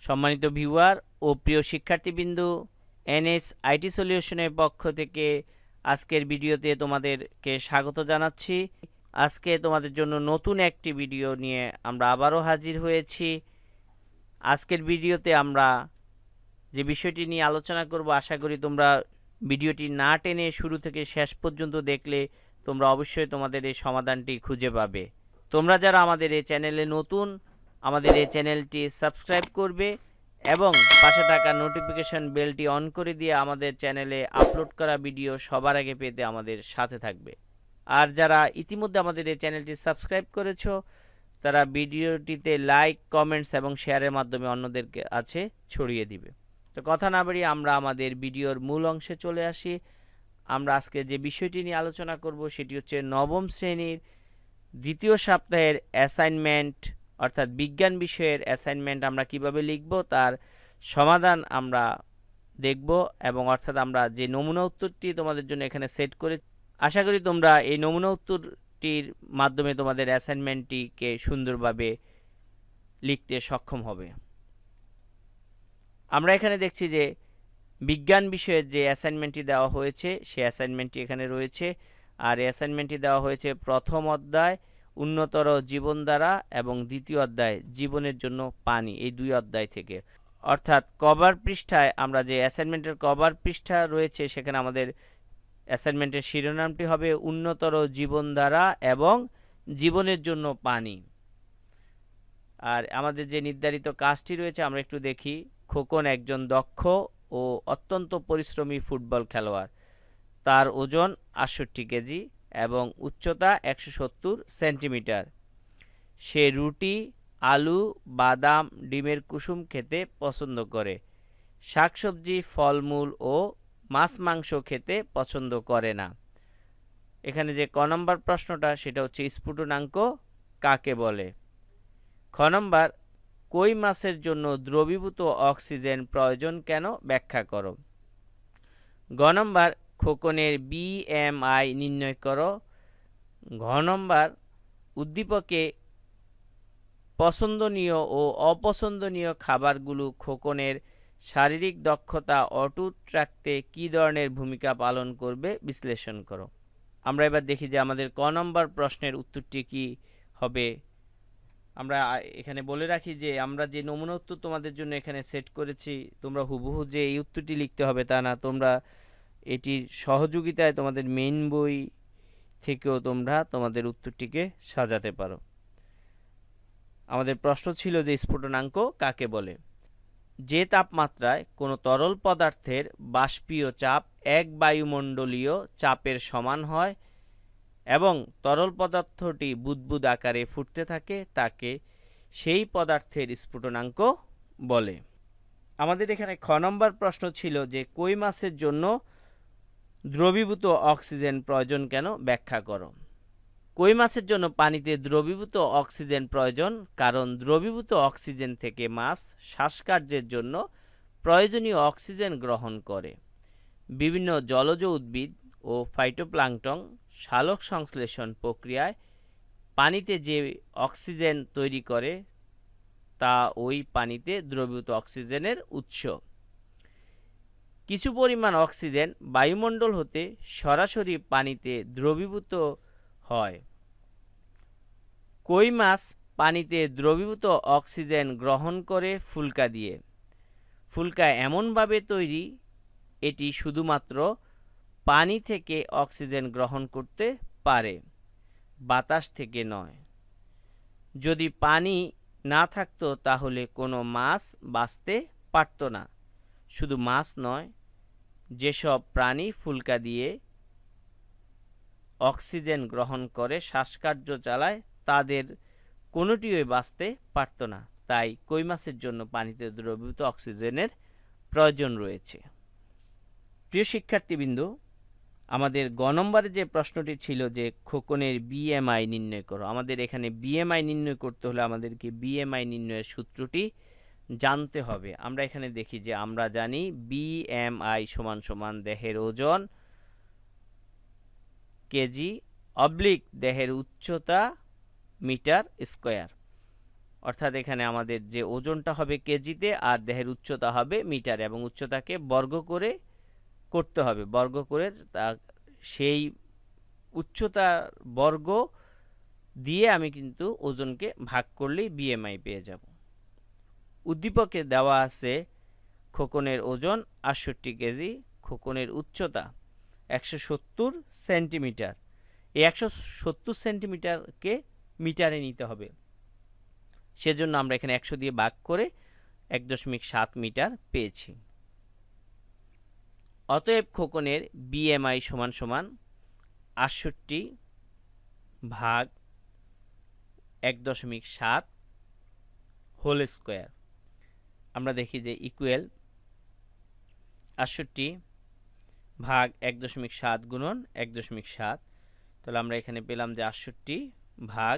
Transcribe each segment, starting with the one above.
সম্মানিত ভিউয়ার ও প্রিয় শিক্ষার্থীবৃন্দু, NS IT সলিউশনের পক্ষ থেকে আজকের ভিডিওতে তোমাদেরকে স্বাগত জানাচ্ছি। আজকে তোমাদের জন্য নতুন একটি ভিডিও নিয়ে আমরা আবারও হাজির হয়েছি। আজকের ভিডিওতে আমরা যে বিষয়টি নিয়ে আলোচনা করব, আশা করি তোমরা ভিডিওটি না টেনে শুরু থেকে শেষ পর্যন্ত দেখলে তোমরা অবশ্যই তোমাদের এই সমাধানটি খুঁজে পাবে। তোমরা যারা আমাদের এই চ্যানেলে নতুন, আমাদের এই চ্যানেলটি সাবস্ক্রাইব করবে এবং পাশে থাকা নোটিফিকেশন বেলটি অন করে দিয়ে আমাদের চ্যানেলে আপলোড করা ভিডিও সবার আগে পেতে আমাদের সাথে থাকবে। আর যারা ইতিমধ্যে আমাদের এই চ্যানেলটি সাবস্ক্রাইব করেছো, তারা ভিডিওটিতে লাইক, কমেন্টস এবং শেয়ারের মাধ্যমে অন্যদের কাছে ছড়িয়ে দিবে। তো কথা না বাড়িয়ে আমরা আমাদের ভিডিওর মূল অংশে চলে আসি। আমরা আজকে যে বিষয়টি নিয়ে আলোচনা করব সেটি হচ্ছে নবম শ্রেণীর দ্বিতীয় সপ্তাহের অ্যাসাইনমেন্ট, অর্থাৎ বিজ্ঞান বিষয়ের অ্যাসাইনমেন্ট আমরা কিভাবে লিখব তার সমাধান আমরা দেখব, এবং অর্থাৎ আমরা যে নমুনা উত্তরটি তোমাদের জন্য এখানে সেট করে, আশা করি তোমরা এই নমুনা উত্তরটির মাধ্যমে তোমাদের অ্যাসাইনমেন্টটিকে সুন্দরভাবে লিখতে সক্ষম হবে। আমরা এখানে দেখছি যে বিজ্ঞান বিষয়ের যে অ্যাসাইনমেন্টটি দেওয়া হয়েছে সেই অ্যাসাইনমেন্টটি এখানে রয়েছে। আর এই অ্যাসাইনমেন্টটি দেওয়া হয়েছে প্রথম অধ্যায় উন্নতর জীবনধারা এবং দ্বিতীয় অধ্যায় জীবনের জন্য পানি, এই দুই অধ্যায় থেকে। অর্থাৎ কভার পৃষ্ঠায় আমরা যে অ্যাসাইনমেন্টের কভার পৃষ্ঠা রয়েছে সেখানে আমাদের অ্যাসাইনমেন্টের শিরোনামটি হবে উন্নতর জীবনধারা এবং জীবনের জন্য পানি। আর আমাদের যে নির্ধারিত কাজটি রয়েছে আমরা একটু দেখি। খোকন একজন দক্ষ ও অত্যন্ত পরিশ্রমী ফুটবল খেলোয়াড়। তার ওজন ৬৮ কেজি এবং উচ্চতা ১৭০ সেন্টিমিটার। সে রুটি, আলু, বাদাম, ডিমের কুসুম খেতে পছন্দ করে। শাকসবজি, ফলমূল ও মাছ মাংস খেতে পছন্দ করে না। এখানে যে ক নম্বর প্রশ্নটা সেটা হচ্ছে স্ফুটনাঙ্ক কাকে বলে। খ নম্বর, কই মাছের জন্য দ্রবীভূত অক্সিজেন প্রয়োজন কেন ব্যাখ্যা করো। গ নম্বর, খোকনের বিএমআই নির্ণয় করো। ঘ নম্বর, উদ্দীপকে পছন্দনীয় ও অপছন্দনীয় খাবারগুলো খোকনের শারীরিক দক্ষতা অটুট রাখতে কী ধরনের ভূমিকা পালন করবে বিশ্লেষণ করো। আমরা এবার দেখি যে আমাদের ক নম্বর প্রশ্নের উত্তরটি কি হবে। আমরা এখানে বলে রাখি যে আমরা যে নমুনা উত্তর তোমাদের জন্য এখানে সেট করেছি, তোমরা হুবহু যে এই উত্তরটি লিখতে হবে তা না, তোমরা এটির সহযোগিতায় তোমাদের মেইন বই থেকেও তোমরা তোমাদের উত্তরটিকে সাজাতে পারো। আমাদের প্রশ্ন ছিল যে স্ফুটনাঙ্ক কাকে বলে। যে তাপমাত্রায় কোনো তরল পদার্থের বাষ্পীয় চাপ এক বায়ুমণ্ডলীয় চাপের সমান হয় এবং তরল পদার্থটি বুদবুদ আকারে ফুটতে থাকে তাকে সেই পদার্থের স্ফুটনাঙ্ক বলে। আমাদের এখানে খ নম্বর প্রশ্ন ছিল যে কই মাছের জন্য দ্রবীভূত অক্সিজেন প্রয়োজন কেন ব্যাখ্যা করো। কই মাছের জন্য পানিতে দ্রবীভূত অক্সিজেন প্রয়োজন কারণ দ্রবীভূত অক্সিজেন থেকে মাছ শ্বাসকার্যের জন্য প্রয়োজনীয় অক্সিজেন গ্রহণ করে। বিভিন্ন জলজ উদ্ভিদ ও ফাইটোপ্লাঙ্কটন সালোক সংশ্লেষণ প্রক্রিয়ায় পানিতে যে অক্সিজেন তৈরি করে তা ওই পানিতে দ্রবীভূত অক্সিজেনের উৎস। কিছু পরিমাণ অক্সিজেন বায়ুমণ্ডল হতে সরাসরি পানিতে দ্রবীভূত হয়। কই মাছ পানিতে দ্রবীভূত অক্সিজেন গ্রহণ করে ফুলকা দিয়ে। ফুলকা এমনভাবে তৈরি এটি শুধুমাত্র পানি থেকে অক্সিজেন গ্রহণ করতে পারে, বাতাস থেকে নয়। যদি পানি না থাকতো তাহলে কোনো মাছ বাঁচতে পারত না। শুধু মাছ নয়, যেসব প্রাণী ফুলকা দিয়ে অক্সিজেন গ্রহণ করে শ্বাসকার্য চালায় তাদের কোনোটিই বাঁচতে পারত না। তাই কই মাছের জন্য পানিতে দ্রবীভূত অক্সিজেনের প্রয়োজন রয়েছে। প্রিয় শিক্ষার্থীবৃন্দ, আমাদের গ নম্বরে যে প্রশ্নটি ছিল যে খোকনের বিএমআই নির্ণয় করো। আমাদের এখানে বিএমআই নির্ণয় করতে হলে আমাদেরকে বিএমআই নির্ণয়ের সূত্রটি জানতে হবে। আমরা এখানে দেখি যে আমরা জানি বিএমআই সমান সমান দেহের ওজন কেজি অবলিক দেহের উচ্চতা মিটার স্কোয়ার। অর্থাৎ এখানে আমাদের যে ওজনটা হবে কেজিতে আর দেহের উচ্চতা হবে মিটারে, এবং উচ্চতাকে বর্গ করে করতে হবে, বর্গ করে তা সেই উচ্চতার বর্গ দিয়ে আমি কিন্তু ওজনকে ভাগ করলেই বিএমআই পেয়ে যাব। উদ্দীপকে দেওয়া আছে খোকনের ওজন ৬৮ কেজি, খোকনের উচ্চতা ১৭০ সেন্টিমিটার। এই ১৭০ সেন্টিমিটারকে মিটারে নিতে হবে, সেজন্য আমরা এখানে ১০০ দিয়ে ভাগ করে ১.৭ মিটার পেয়েছি। অতএব খোকনের বিএমআই সমান সমান ৬৮ ভাগ ১.৭ হোল স্কোয়ার। আমরা দেখি যে ইকুয়াল ৬৮ ভাগ ১.৭ গুণন ১.৭, তাহলে আমরা এখানে পেলাম যে ৬৮ ভাগ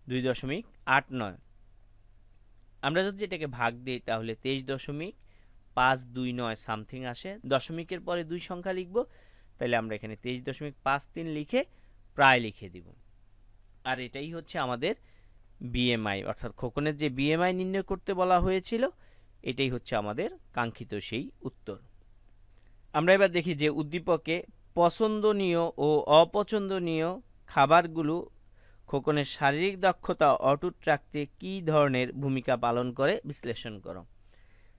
২.৮৯। আমরা যদি এটাকে ভাগ দিই তাহলে ২৩.৫২৯ সামথিং আসে। দশমিকের পরে ২ সংখ্যা লিখব, তাহলে আমরা এখানে ২৩.৫৩ লিখে প্রায় লিখে দিব। আর এটাই হচ্ছে আমাদের বিএমআই, অর্থাৎ খোকনের যে বিএমআই নির্ণয় করতে বলা হয়েছিল, এটাই হচ্ছে আমাদের কাঙ্ক্ষিত সেই উত্তর। আমরা এবার দেখি যে উদ্দীপকে পছন্দনীয় ও অপছন্দনীয় খাবারগুলো খোকনের শারীরিক দক্ষতা অটুট রাখতে কী ধরনের ভূমিকা পালন করে বিশ্লেষণ করো।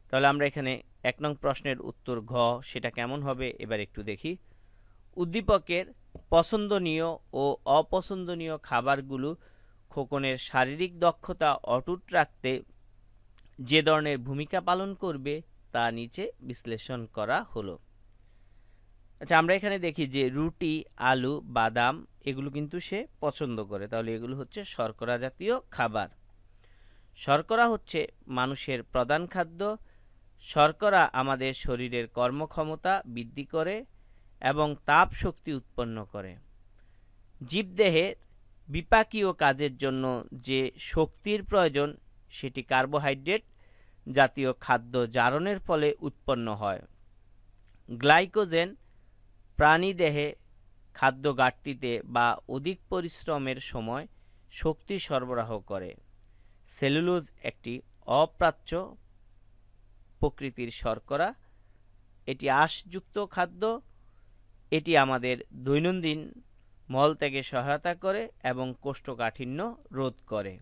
তাহলে আমরা এখানে ১ নং প্রশ্নের উত্তর ঘ, সেটা কেমন হবে এবার একটু দেখি। উদ্দীপকের পছন্দনীয় ও অপছন্দনীয় খাবারগুলো খোকনের শারীরিক দক্ষতা অটুট রাখতে যে ধরনের ভূমিকা পালন করবে তা নিচে বিশ্লেষণ করা হলো। আচ্ছা, আমরা এখানে দেখি যে রুটি, আলু, বাদাম এগুলো কিন্তু সে পছন্দ করে, তাহলে এগুলো হচ্ছে শর্করা জাতীয় খাবার। শর্করা হচ্ছে মানুষের প্রধান খাদ্য। শর্করা আমাদের শরীরের কর্মক্ষমতা বৃদ্ধি করে এবং তাপ শক্তি উৎপন্ন করে। জীবদেহের বিপাকীয় কাজের জন্য যে শক্তির প্রয়োজন সেটি কার্বোহাইড্রেট জাতীয় খাদ্য জারণের ফলে উৎপন্ন হয়। গ্লাইকোজেন প্রাণীদেহে খাদ্য ঘাটতিতে বা অধিক পরিশ্রমের সময় শক্তি সরবরাহ করে। সেলুলোজ একটি অপ্রাচ্য প্রকৃতির শর্করা, এটি আঁশযুক্ত খাদ্য। এটি আমাদের দৈনন্দিন মলত্যাগে সহায়তা করে এবং কোষ্ঠকাঠিন্য রোধ করে।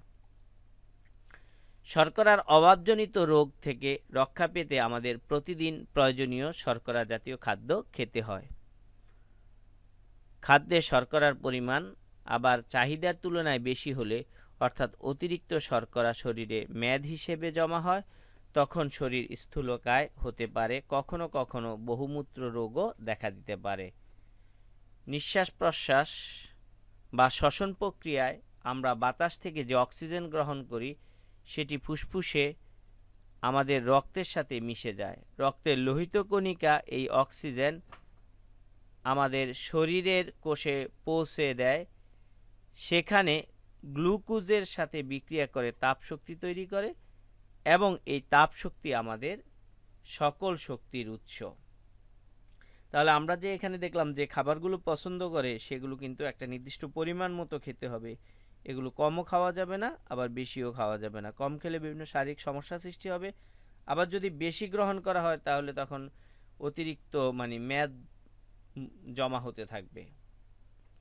শর্করার অভাবজনিত রোগ থেকে রক্ষা পেতে আমাদের প্রতিদিন প্রয়োজনীয় শর্করা জাতীয় খাদ্য খেতে হয়। খাদ্যে শর্করার পরিমাণ আবার চাহিদার তুলনায় বেশি হলে, অর্থাৎ অতিরিক্ত শর্করা শরীরে মেদ হিসেবে জমা হয়, তখন শরীর স্থূলকায় হতে পারে, কখনো কখনো বহুমূত্র রোগও দেখা দিতে পারে। নিঃশ্বাস প্রশ্বাস বা শ্বসন প্রক্রিয়ায় আমরা বাতাস থেকে যে অক্সিজেন গ্রহণ করি সেটি ফুসফুসে আমাদের রক্তের সাথে মিশে যায়। রক্তের লোহিত কণিকা এই অক্সিজেন আমাদের শরীরের কোষে পৌঁছে দেয়, সেখানে গ্লুকোজের সাথে বিক্রিয়া করে তাপশক্তি তৈরি করে এবং এই তাপশক্তি আমাদের সকল শক্তির উৎস। তাহলে আমরা যে এখানে দেখলাম যে খাবারগুলো পছন্দ করে সেগুলো কিন্তু একটা নির্দিষ্ট পরিমাণ মতো খেতে হবে। এগুলো কমও খাওয়া যাবে না, আবার বেশিও খাওয়া যাবে না। কম খেলে বিভিন্ন শারীরিক সমস্যা সৃষ্টি হবে, আবার যদি বেশি গ্রহণ করা হয় তাহলে তখন অতিরিক্ত মেদ জমা হতে থাকবে।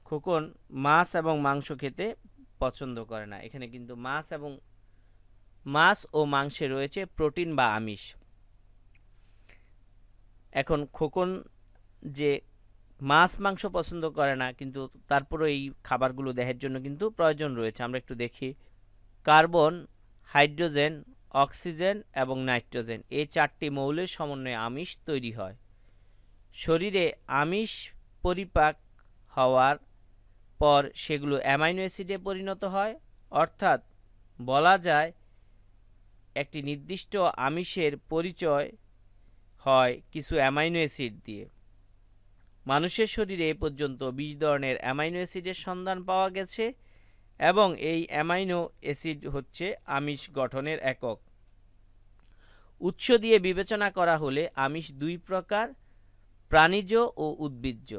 খোকন মাছ এবং মাংস খেতে পছন্দ করে না। এখানে কিন্তু মাছ ও মাংসে রয়েছে প্রোটিন বা আমিষ। এখন খোকন যে মাছ মাংস পছন্দ করে না, কিন্তু তারপরে এই খাবারগুলো দেহের জন্য কিন্তু প্রয়োজন রয়েছে। আমরা একটু দেখি। কার্বন, হাইড্রোজেন, অক্সিজেন এবং নাইট্রোজেন এই 4টি মৌলের সমন্বয়ে আমিষ তৈরি হয়। শরীরে আমিষ পরিপাক হওয়ার পর সেগুলো অ্যামাইনো অ্যাসিডে পরিণত হয়, অর্থাৎ বলা যায় একটি নির্দিষ্ট আমিষের পরিচয় হয় কিছু অ্যামাইনো অ্যাসিড দিয়ে। মানুষের শরীরে এ পর্যন্ত 20 ধরনের অ্যামাইনো অ্যাসিডের সন্ধান পাওয়া গেছে এবং এই অ্যামাইনো অ্যাসিড হচ্ছে আমিষ গঠনের একক। উৎস দিয়ে বিবেচনা করা হলে আমিষ 2 প্রকার, প্রাণীজ ও উদ্ভিজ্জ।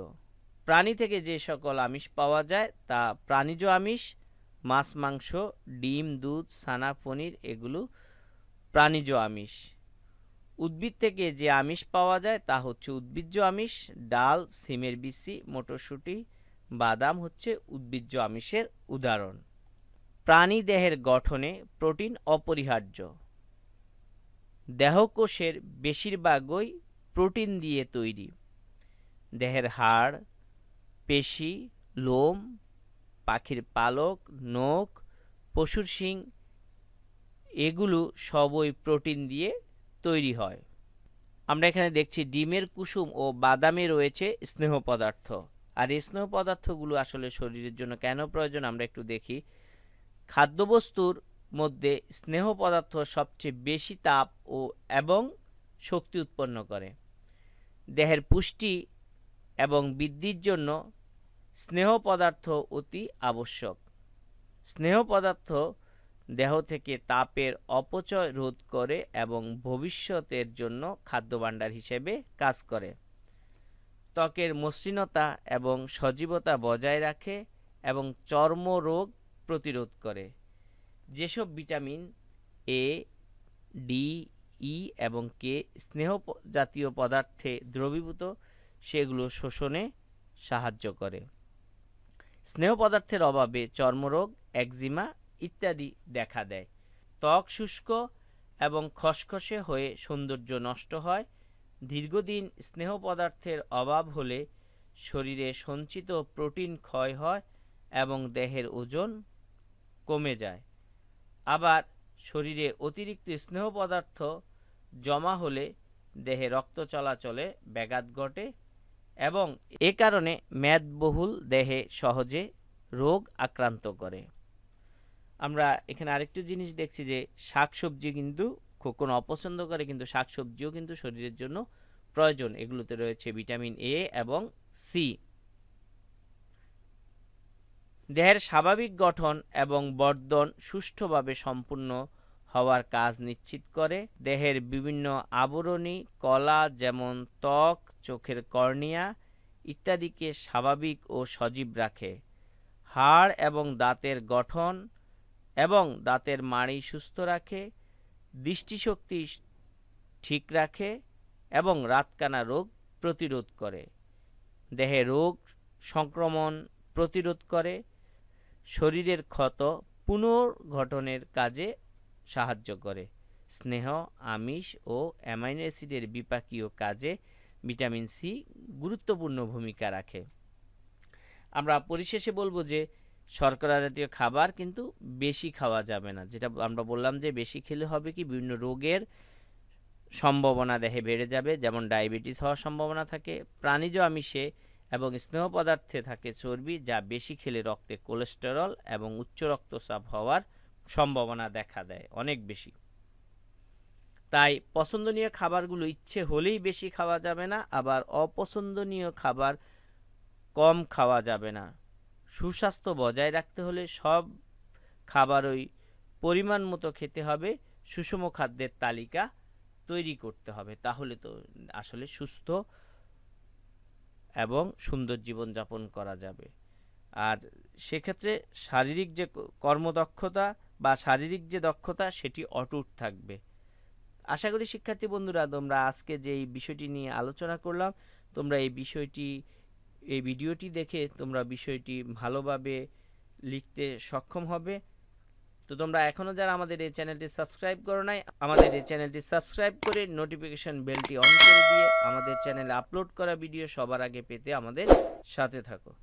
প্রাণী থেকে যে সকল আমিষ পাওয়া যায় তা প্রাণীজ আমিষ, মাছ মাংস, ডিম, দুধ, ছানা, পনির এগুলো প্রাণীজ আমিষ। উদ্ভিদ থেকে যে আমিষ পাওয়া যায় তা হচ্ছে উদ্ভিজ্জ আমিষ। ডাল, সিমের বিচি, মটরশুঁটি, বাদাম হচ্ছে উদ্ভিজ্জ আমিষের উদাহরণ। প্রাণী দেহের গঠনে প্রোটিন অপরিহার্য। দেহকোষের বেশিরভাগই প্রোটিন দিয়ে তৈরি। দেহের হাড়, পেশি, লোম, পাখির পালক, নখ, পশুর শিং এগুলো সবই প্রোটিন দিয়ে তৈরি হয়। আমরা এখানে দেখছি ডিমের কুসুম ও বাদামে রয়েছে স্নেহ পদার্থ। আর এই স্নেহ পদার্থগুলো আসলে শরীরের জন্য কেন প্রয়োজন আমরা একটু দেখি। খাদ্যবস্তুর মধ্যে স্নেহ পদার্থ সবচেয়ে বেশি তাপ এবং শক্তি উৎপন্ন করে। দেহের পুষ্টি এবং বৃদ্ধির জন্য স্নেহ পদার্থ অতি আবশ্যক। স্নেহ পদার্থ দেহ থেকে তাপের অপচয় রোধ করে এবং ভবিষ্যতের জন্য খাদ্যভাণ্ডার হিসেবে কাজ করে। ত্বকের মসৃণতা এবং সজীবতা বজায় রাখে এবং চর্মরোগ প্রতিরোধ করে। যেসব ভিটামিন এ, ডি, ই এবং কে স্নেহ জাতীয় পদার্থে দ্রবীভূত সেগুলো শোষণে সাহায্য করে। স্নেহ পদার্থের অভাবে চর্মরোগ, একজিমা ইত্যাদি দেখা দেয়। ত্বক শুষ্ক এবং খসখসে হয়ে সৌন্দর্য নষ্ট হয়। দীর্ঘদিন স্নেহ পদার্থের অভাব হলে শরীরে সঞ্চিত প্রোটিন ক্ষয় হয় এবং দেহের ওজন কমে যায়। আবার শরীরে অতিরিক্ত স্নেহ পদার্থ জমা হলে দেহে রক্ত চলাচলে ব্যাঘাত ঘটে এবং এ কারণে মেদবহুল দেহে সহজে রোগ আক্রান্ত করে। আমরা এখানে আরেকটি জিনিস দেখছি যে শাকসবজি কিন্তু খোকন অপছন্দ করে, কিন্তু শাকসবজিও কিন্তু শরীরের জন্য প্রয়োজন। এগুলোতে রয়েছে ভিটামিন এ এবং সি। দেহের স্বাভাবিক গঠন এবং বর্ধন সুষ্ঠুভাবে সম্পূর্ণ হওয়ার কাজ নিশ্চিত করে। দেহের বিভিন্ন আবরণী কলা যেমন ত্বক, চোখের কর্নিয়া ইত্যাদিকে স্বাভাবিক ও সজীব রাখে। হাড় এবং দাঁতের গঠন এবং দাঁতের মাড়ি সুস্থ রাখে। দৃষ্টিশক্তি ঠিক রাখে এবং রাতকানা রোগ প্রতিরোধ করে। দেহে রোগ সংক্রমণ প্রতিরোধ করে। শরীরের ক্ষত পুনর্গঠনের কাজে সাহায্য করে। স্নেহ, আমিষ ও অ্যামাইনো অ্যাসিডের বিপাকীয় কাজে ভিটামিন সি গুরুত্বপূর্ণ ভূমিকা রাখে। আমরা পরিশেষে বলবো যে শর্করা জাতীয় খাবার কিন্তু বেশি খাওয়া যাবে না। যেটা আমরা বললাম যে বেশি খেলে হবে কি বিভিন্ন রোগের সম্ভাবনা দেহে বেড়ে যাবে, যেমন ডায়াবেটিস হওয়ার সম্ভাবনা থাকে। প্রাণীজ আমিষে এবং স্নেহ পদার্থে থাকে চর্বি, যা বেশি খেলে রক্তে কোলেস্টেরল এবং উচ্চ রক্তচাপ হওয়ার সম্ভাবনা দেখা দেয় অনেক বেশি। তাই পছন্দনীয় খাবারগুলো ইচ্ছে হলেই বেশি খাওয়া যাবে না, আবার অপছন্দনীয় খাবার কম খাওয়া যাবে না। সুস্বাস্থ্য বজায় রাখতে হলে সব খাবারই পরিমাণ মতো খেতে হবে। সুষম খাদ্যের তালিকা তৈরি করতে হবে, তাহলে তো আসলে সুস্থ এবং সুন্দর জীবনযাপন করা যাবে। আর সেক্ষেত্রে শারীরিক যে কর্মদক্ষতা বা শারীরিক যে দক্ষতা সেটি অটুট থাকবে। আশা করি শিক্ষার্থী বন্ধুরা তোমরা আজকে যে এই বিষয়টি নিয়ে আলোচনা করলাম, তোমরা এই ভিডিওটি দেখে তোমরা বিষয়টি ভালোভাবে লিখতে সক্ষম হবে। তো তোমরা এখনও যারা আমাদের এই চ্যানেলটি সাবস্ক্রাইব করো নাই, আমাদের এই চ্যানেলটি সাবস্ক্রাইব করে নোটিফিকেশন বেলটি অন করে দিয়ে আমাদের চ্যানেলে আপলোড করা ভিডিও সবার আগে পেতে আমাদের সাথে থাকো।